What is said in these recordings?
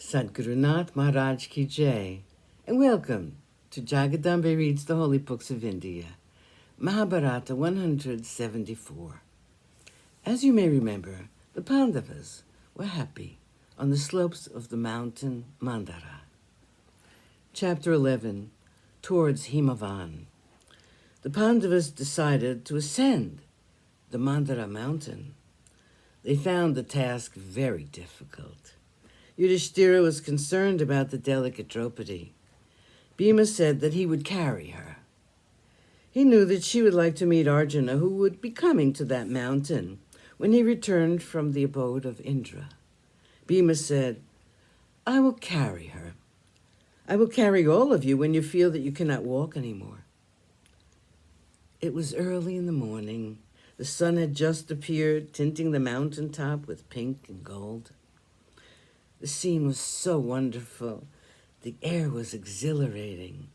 Sadguru Nath Maharaj Ki Jai, and welcome to Jagadambe Reads the Holy Books of India, Mahabharata 174. As you may remember, the Pandavas were happy on the slopes of the mountain Mandara. Chapter 11, Towards Himavan. The Pandavas decided to ascend the Mandara mountain. They found the task very difficult. Yudhishthira was concerned about the delicate Draupadi. Bhima said that he would carry her. He knew that she would like to meet Arjuna, who would be coming to that mountain when he returned from the abode of Indra. Bhima said, "I will carry her. I will carry all of you when you feel that you cannot walk anymore." It was early in the morning. The sun had just appeared, tinting the mountain top with pink and gold. The scene was so wonderful. The air was exhilarating.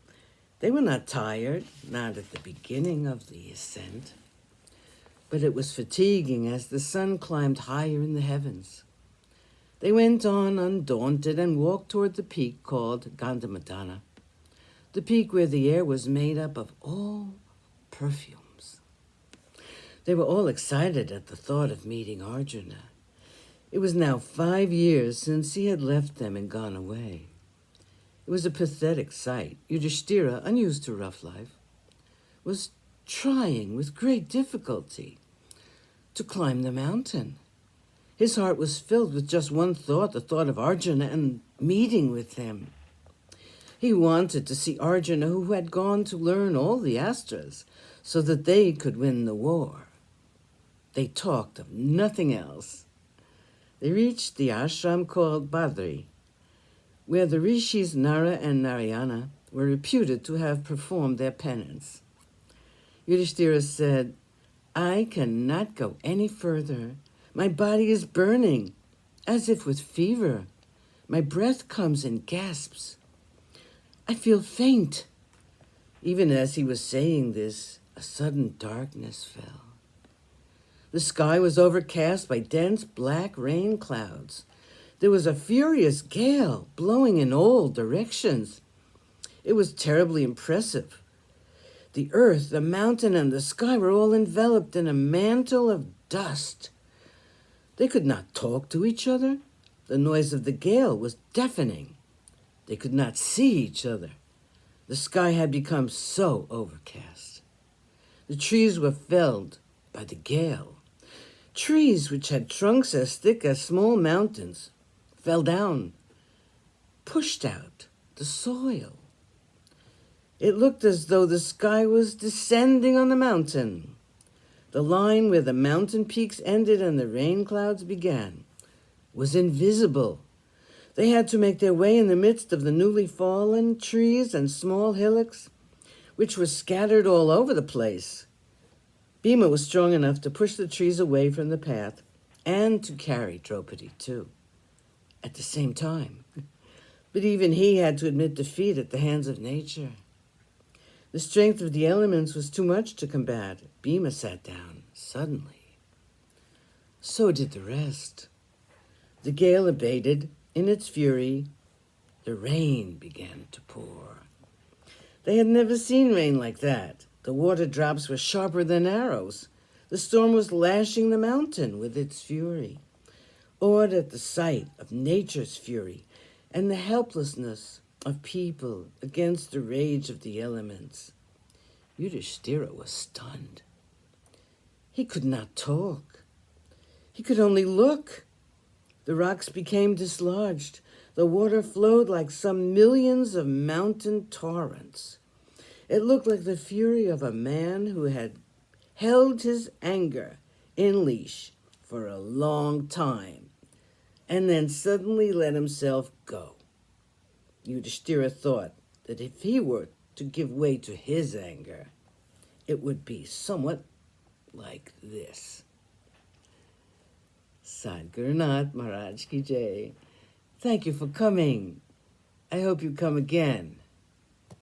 They were not tired, not at the beginning of the ascent, but it was fatiguing as the sun climbed higher in the heavens. They went on undaunted and walked toward the peak called Gandhamadana, the peak where the air was made up of all perfumes. They were all excited at the thought of meeting Arjuna. It was now 5 years since he had left them and gone away. It was a pathetic sight. Yudhishthira, unused to rough life, was trying with great difficulty to climb the mountain. His heart was filled with just one thought, the thought of Arjuna and meeting with him. He wanted to see Arjuna, who had gone to learn all the astras so that they could win the war. They talked of nothing else. They reached the ashram called Badri, where the rishis Nara and Narayana were reputed to have performed their penance. Yudhishthira said, "I cannot go any further. My body is burning, as if with fever. My breath comes in gasps. I feel faint." Even as he was saying this, a sudden darkness fell. The sky was overcast by dense black rain clouds. There was a furious gale blowing in all directions. It was terribly impressive. The earth, the mountain, and the sky were all enveloped in a mantle of dust. They could not talk to each other. The noise of the gale was deafening. They could not see each other. The sky had become so overcast. The trees were felled by the gale. Trees which had trunks as thick as small mountains fell down, pushed out the soil. It looked as though the sky was descending on the mountain. The line where the mountain peaks ended and the rain clouds began was invisible. They had to make their way in the midst of the newly fallen trees and small hillocks, which were scattered all over the place. Bhima was strong enough to push the trees away from the path and to carry Draupadi too, at the same time. But even he had to admit defeat at the hands of nature. The strength of the elements was too much to combat. Bhima sat down suddenly. So did the rest. The gale abated. In its fury, the rain began to pour. They had never seen rain like that. The water drops were sharper than arrows. The storm was lashing the mountain with its fury. Awed at the sight of nature's fury and the helplessness of people against the rage of the elements, Yudhishthira was stunned. He could not talk. He could only look. The rocks became dislodged. The water flowed like some millions of mountain torrents. It looked like the fury of a man who had held his anger in leash for a long time and then suddenly let himself go. Yudhishthira thought that if he were to give way to his anger, it would be somewhat like this. Sadguru Nath Maharaj Ki Jai. Thank you for coming. I hope you come again.